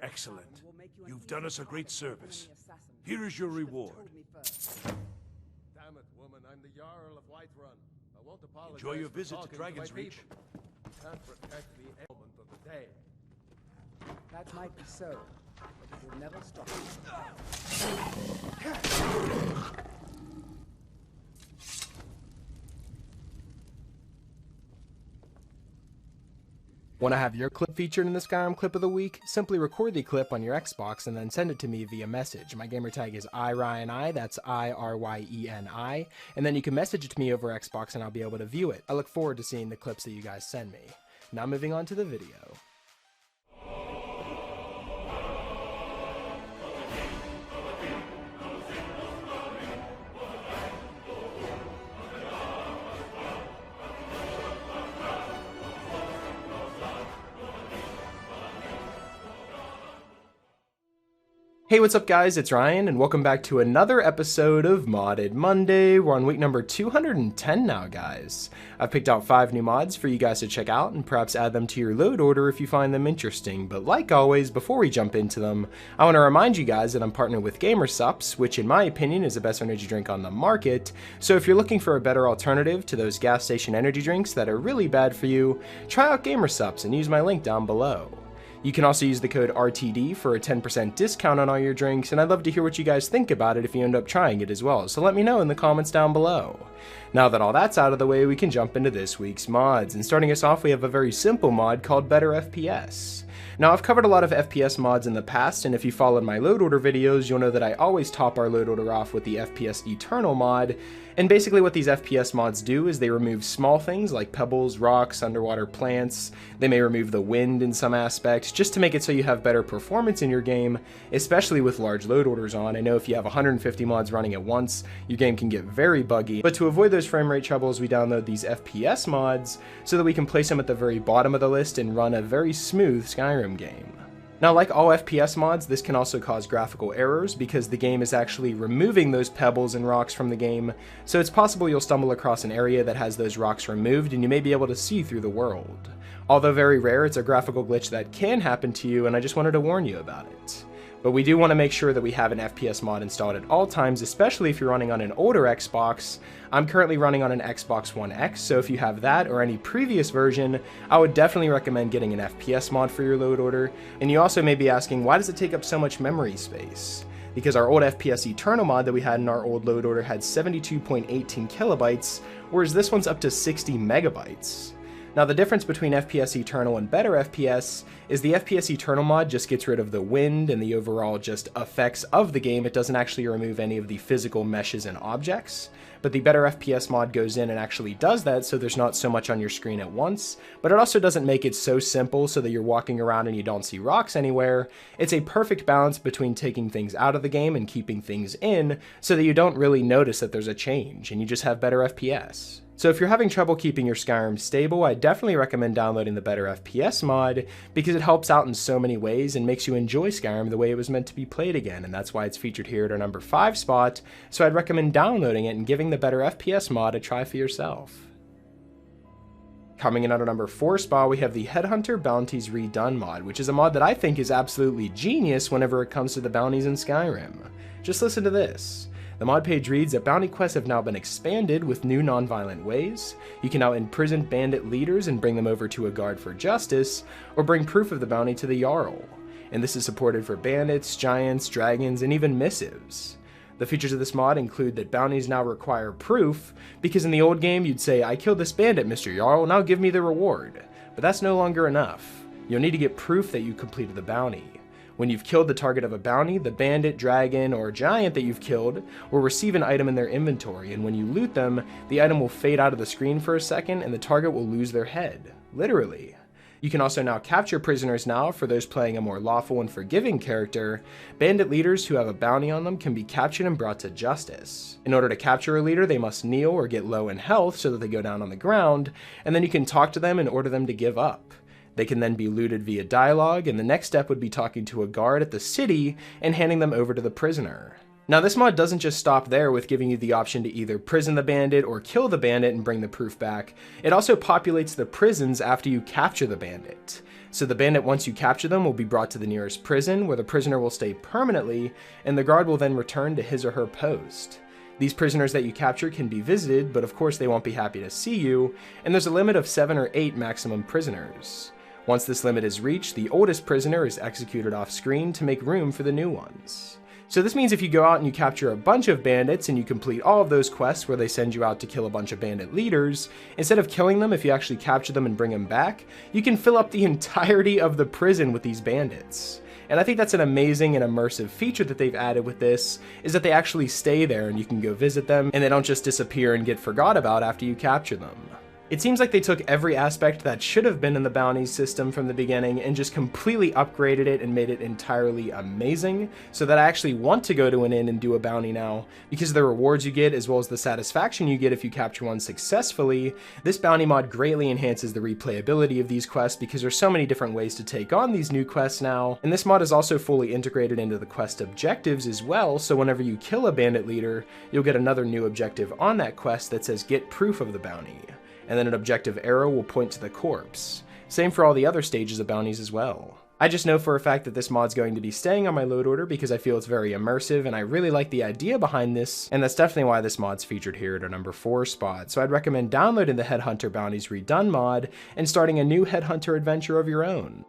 Excellent. You've done us a great service. Here is your reward. Damn it, woman, I'm the Jarl of Whiterun. I won't apologize. Enjoy your for visit to talking Dragon's my Reach. people. Can't protect the ailment of the day. That might be so, but it will never stop. Want to have your clip featured in the Skyrim Clip of the Week? Simply record the clip on your Xbox and then send it to me via message. My gamertag is iRyeni, that's IRYENI, and then you can message it to me over Xbox and I'll be able to view it. I look forward to seeing the clips that you guys send me. Now moving on to the video. Hey, what's up guys, it's Ryan, and welcome back to another episode of Modded Monday. We're on week number 210 now, guys. I've picked out 5 new mods for you guys to check out, and perhaps add them to your load order if you find them interesting. But like always, before we jump into them, I want to remind you guys that I'm partnered with Gamersups, which in my opinion is the best energy drink on the market. So if you're looking for a better alternative to those gas station energy drinks that are really bad for you, try out Gamersups and use my link down below. You can also use the code RTD for a 10% discount on all your drinks, and I'd love to hear what you guys think about it if you end up trying it as well, so let me know in the comments down below. Now that all that's out of the way, we can jump into this week's mods, and starting us off we have a very simple mod called Better FPS. Now I've covered a lot of FPS mods in the past, and if you followed my load order videos, you'll know that I always top our load order off with the FPS Eternal mod, and basically what these FPS mods do is they remove small things like pebbles, rocks, underwater plants. They may remove the wind in some aspects, just to make it so you have better performance in your game, especially with large load orders on. I know if you have 150 mods running at once, your game can get very buggy, but to avoid those frame rate troubles, we download these FPS mods so that we can place them at the very bottom of the list and run a very smooth Skyrim game. Now, like all FPS mods, this can also cause graphical errors because the game is actually removing those pebbles and rocks from the game, so it's possible you'll stumble across an area that has those rocks removed and you may be able to see through the world. Although very rare, it's a graphical glitch that can happen to you, and I just wanted to warn you about it. But we do want to make sure that we have an FPS mod installed at all times, especially if you're running on an older Xbox. I'm currently running on an Xbox One X, so if you have that or any previous version, I would definitely recommend getting an FPS mod for your load order. And you also may be asking, why does it take up so much memory space? Because our old FPS Eternal mod that we had in our old load order had 72.18 kilobytes, whereas this one's up to 60 megabytes. Now the difference between FPS Eternal and Better FPS is the FPS Eternal mod just gets rid of the wind and the overall just effects of the game. It doesn't actually remove any of the physical meshes and objects, but the Better FPS mod goes in and actually does that, so there's not so much on your screen at once, but it also doesn't make it so simple so that you're walking around and you don't see rocks anywhere. It's a perfect balance between taking things out of the game and keeping things in so that you don't really notice that there's a change and you just have better FPS. So if you're having trouble keeping your Skyrim stable, I definitely recommend downloading the Better FPS mod because it helps out in so many ways and makes you enjoy Skyrim the way it was meant to be played again, and that's why it's featured here at our number 5 spot, so I'd recommend downloading it and giving the Better FPS mod a try for yourself. Coming in at our number 4 spot, we have the Headhunter Bounties Redone mod, which is a mod that I think is absolutely genius whenever it comes to the bounties in Skyrim. Just listen to this. The mod page reads that bounty quests have now been expanded with new non-violent ways. You can now imprison bandit leaders and bring them over to a guard for justice, or bring proof of the bounty to the Jarl. And this is supported for bandits, giants, dragons, and even missives. The features of this mod include that bounties now require proof, because in the old game you'd say, "I killed this bandit, Mr. Jarl, now give me the reward." But that's no longer enough. You'll need to get proof that you completed the bounty. When you've killed the target of a bounty, the bandit, dragon, or giant that you've killed will receive an item in their inventory, and when you loot them, the item will fade out of the screen for a second and the target will lose their head. Literally. You can also now capture prisoners now for those playing a more lawful and forgiving character. Bandit leaders who have a bounty on them can be captured and brought to justice. In order to capture a leader, they must kneel or get low in health so that they go down on the ground, and then you can talk to them and order them to give up. They can then be looted via dialogue, and the next step would be talking to a guard at the city and handing them over to the prisoner. Now this mod doesn't just stop there with giving you the option to either prison the bandit or kill the bandit and bring the proof back. It also populates the prisons after you capture the bandit. So the bandit, once you capture them, will be brought to the nearest prison, where the prisoner will stay permanently, and the guard will then return to his or her post. These prisoners that you capture can be visited, but of course they won't be happy to see you, and there's a limit of 7 or 8 maximum prisoners. Once this limit is reached, the oldest prisoner is executed off screen to make room for the new ones. So this means if you go out and you capture a bunch of bandits and you complete all of those quests where they send you out to kill a bunch of bandit leaders, instead of killing them, if you actually capture them and bring them back, you can fill up the entirety of the prison with these bandits. And I think that's an amazing and immersive feature that they've added with this, is that they actually stay there and you can go visit them, and they don't just disappear and get forgot about after you capture them. It seems like they took every aspect that should have been in the bounties system from the beginning and just completely upgraded it and made it entirely amazing, so that I actually want to go to an inn and do a bounty now. Because of the rewards you get as well as the satisfaction you get if you capture one successfully, this bounty mod greatly enhances the replayability of these quests because there's so many different ways to take on these new quests now, and this mod is also fully integrated into the quest objectives as well, so whenever you kill a bandit leader, you'll get another new objective on that quest that says get proof of the bounty. And then an objective arrow will point to the corpse. Same for all the other stages of bounties as well. I just know for a fact that this mod's going to be staying on my load order because I feel it's very immersive and I really like the idea behind this, and that's definitely why this mod's featured here at a number 4 spot. So I'd recommend downloading the Headhunter Bounties Redone mod and starting a new Headhunter adventure of your own.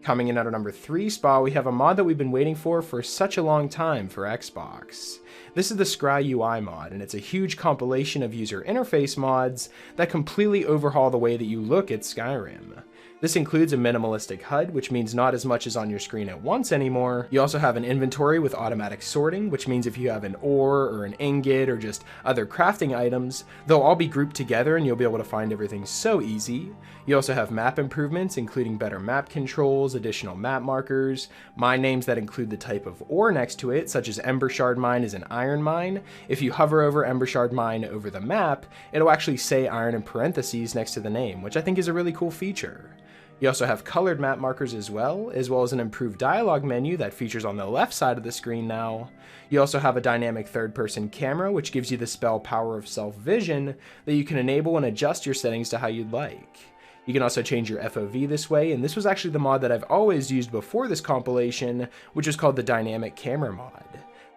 Coming in at our number 3 spot, we have a mod that we've been waiting for such a long time for Xbox. This is the ScryUI mod, and it's a huge compilation of user interface mods that completely overhaul the way that you look at Skyrim. This includes a minimalistic HUD, which means not as much is on your screen at once anymore. You also have an inventory with automatic sorting, which means if you have an ore or an ingot or just other crafting items, they'll all be grouped together and you'll be able to find everything so easy. You also have map improvements, including better map controls, additional map markers, mine names that include the type of ore next to it, such as Ember Shard Mine is an iron mine. If you hover over Ember Shard Mine over the map, it'll actually say iron in parentheses next to the name, which I think is a really cool feature. You also have colored map markers as well as an improved dialogue menu that features on the left side of the screen now. You also have a dynamic third-person camera, which gives you the spell Power of Self-Vision that you can enable and adjust your settings to how you'd like. You can also change your FOV this way, and this was actually the mod that I've always used before this compilation, which is called the Dynamic Camera mod.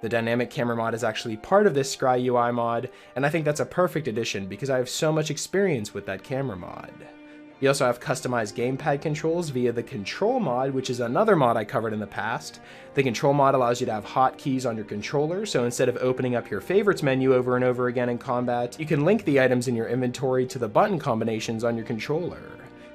The Dynamic Camera mod is actually part of this ScryUI mod, and I think that's a perfect addition because I have so much experience with that camera mod. You also have customized gamepad controls via the Control mod, which is another mod I covered in the past. The Control mod allows you to have hotkeys on your controller, so instead of opening up your favorites menu over and over again in combat, you can link the items in your inventory to the button combinations on your controller.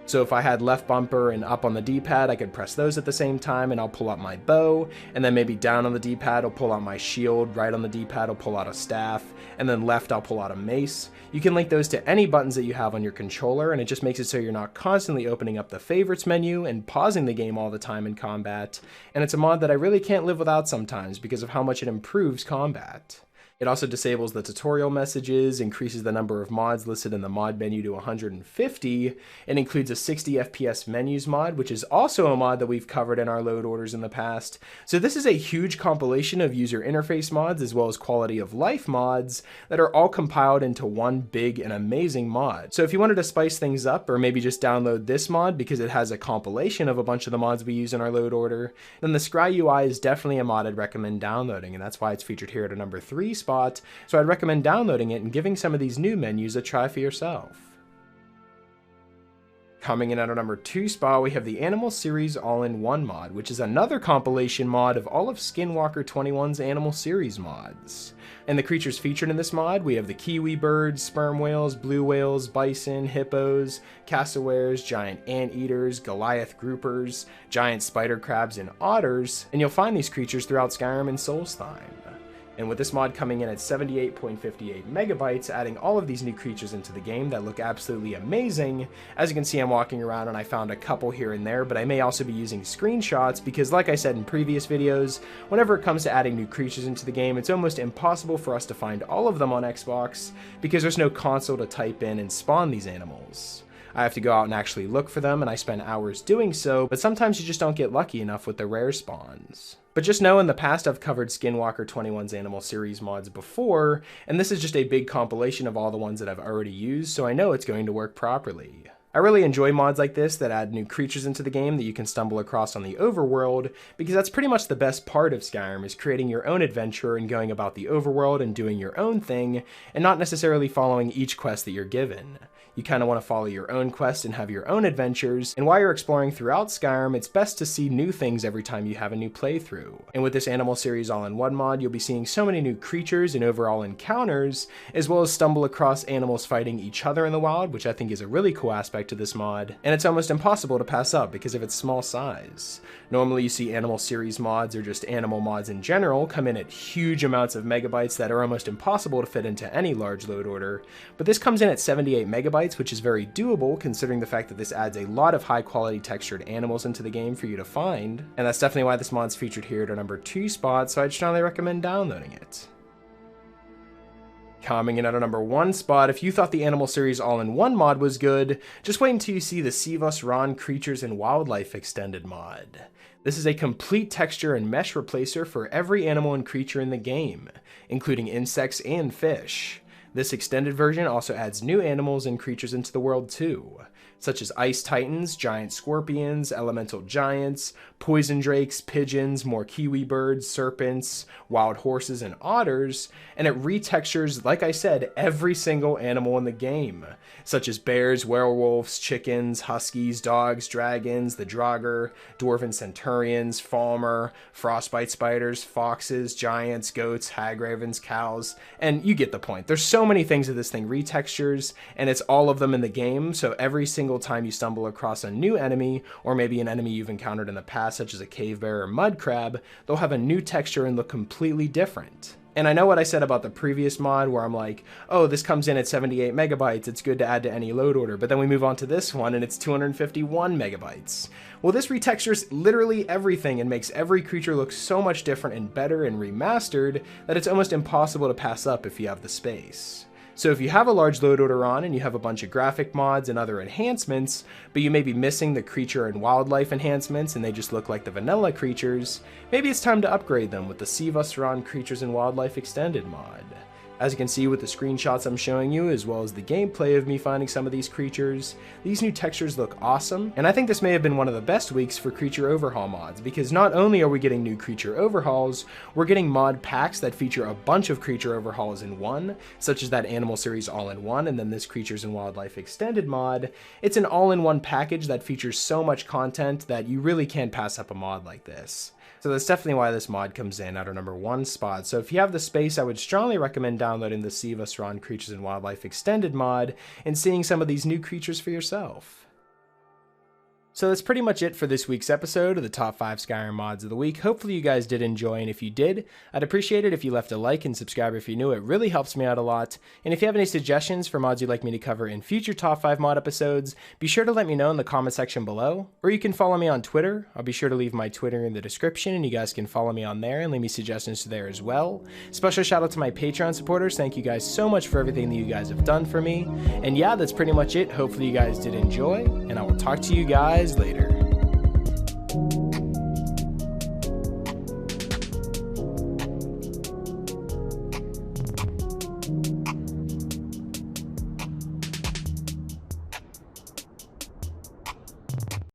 So if I had left bumper and up on the D-pad, I could press those at the same time and I'll pull out my bow, and then maybe down on the D-pad I'll pull out my shield, right on the D-pad I'll pull out a staff, and then left I'll pull out a mace. You can link those to any buttons that you have on your controller, and it just makes it so you're not constantly opening up the favorites menu and pausing the game all the time in combat, and it's a mod that I really can't live without sometimes because of how much it improves combat. It also disables the tutorial messages, increases the number of mods listed in the mod menu to 150, and includes a 60 FPS menus mod, which is also a mod that we've covered in our load orders in the past. So this is a huge compilation of user interface mods as well as quality of life mods that are all compiled into one big and amazing mod. So if you wanted to spice things up, or maybe just download this mod because it has a compilation of a bunch of the mods we use in our load order, then the ScryUI is definitely a mod I'd recommend downloading, and that's why it's featured here at a number 3 spot, so I'd recommend downloading it and giving some of these new menus a try for yourself. Coming in at our number 2 spot, we have the Animal Series All-in-One mod, which is another compilation mod of all of Skinwalker 21's Animal Series mods. And the creatures featured in this mod, we have the kiwi birds, sperm whales, blue whales, bison, hippos, cassowaries, giant anteaters, Goliath groupers, giant spider crabs, and otters, and you'll find these creatures throughout Skyrim and Solstheim. And with this mod coming in at 78.58 megabytes, adding all of these new creatures into the game that look absolutely amazing. As you can see, I'm walking around and I found a couple here and there, but I may also be using screenshots because, like I said in previous videos, whenever it comes to adding new creatures into the game, it's almost impossible for us to find all of them on Xbox because there's no console to type in and spawn these animals. I have to go out and actually look for them, and I spend hours doing so, but sometimes you just don't get lucky enough with the rare spawns. But just know in the past I've covered Skinwalker 21's Animal Series mods before, and this is just a big compilation of all the ones that I've already used, so I know it's going to work properly. I really enjoy mods like this that add new creatures into the game that you can stumble across on the overworld, because that's pretty much the best part of Skyrim, is creating your own adventure and going about the overworld and doing your own thing, and not necessarily following each quest that you're given. You kind of want to follow your own quest and have your own adventures, and while you're exploring throughout Skyrim, it's best to see new things every time you have a new playthrough. And with this Animal Series All-in-One mod, you'll be seeing so many new creatures and overall encounters, as well as stumble across animals fighting each other in the wild, which I think is a really cool aspect to this mod, and it's almost impossible to pass up because of its small size. Normally you see Animal Series mods, or just animal mods in general, come in at huge amounts of megabytes that are almost impossible to fit into any large load order, but this comes in at 78 megabytes, which is very doable considering the fact that this adds a lot of high quality textured animals into the game for you to find, and that's definitely why this mod's featured here at our number 2 spot, so I'd strongly recommend downloading it. Coming in at our number 1 spot, if you thought the Animal Series All-in-One mod was good, just wait until you see the Sivaas Raan Creatures and Wildlife Extended mod. This is a complete texture and mesh replacer for every animal and creature in the game, including insects and fish. This extended version also adds new animals and creatures into the world too, such as ice titans, giant scorpions, elemental giants, poison drakes, pigeons, more kiwi birds, serpents, wild horses, and otters, and it retextures, like I said, every single animal in the game, such as bears, werewolves, chickens, huskies, dogs, dragons, the Draugr, dwarven centurions, falmer, frostbite spiders, foxes, giants, goats, hagravens, cows, and you get the point. There's so many things that this thing retextures, and it's all of them in the game, so every single time you stumble across a new enemy, or maybe an enemy you've encountered in the past, such as a cave bear or mud crab, they'll have a new texture and look completely different. And I know what I said about the previous mod where I'm like, oh, this comes in at 78 megabytes, it's good to add to any load order, but then we move on to this one and it's 251 megabytes. Well, this retextures literally everything and makes every creature look so much different and better and remastered that it's almost impossible to pass up if you have the space. So if you have a large load order on and you have a bunch of graphic mods and other enhancements, but you may be missing the creature and wildlife enhancements and they just look like the vanilla creatures, maybe it's time to upgrade them with the Sivaas Raan Creatures and Wildlife Extended mod. As you can see with the screenshots I'm showing you, as well as the gameplay of me finding some of these creatures, these new textures look awesome, and I think this may have been one of the best weeks for creature overhaul mods, because not only are we getting new creature overhauls, we're getting mod packs that feature a bunch of creature overhauls in one, such as that Animal Series All-in-One and then this Creatures and Wildlife Extended mod. It's an all-in-one package that features so much content that you really can't pass up a mod like this. So that's definitely why this mod comes in at our number 1 spot. So if you have the space, I would strongly recommend downloading the Sivaas Raan Creatures and Wildlife Extended mod and seeing some of these new creatures for yourself. So that's pretty much it for this week's episode of the top 5 Skyrim mods of the week. Hopefully you guys did enjoy, and if you did, I'd appreciate it if you left a like and subscribe if you're new. It really helps me out a lot. And if you have any suggestions for mods you'd like me to cover in future top 5 mod episodes, be sure to let me know in the comment section below, or you can follow me on Twitter. I'll be sure to leave my Twitter in the description, and you guys can follow me on there and leave me suggestions there as well. Special shout out to my Patreon supporters. Thank you guys so much for everything that you guys have done for me. And yeah, that's pretty much it. Hopefully you guys did enjoy, and I will talk to you guys later.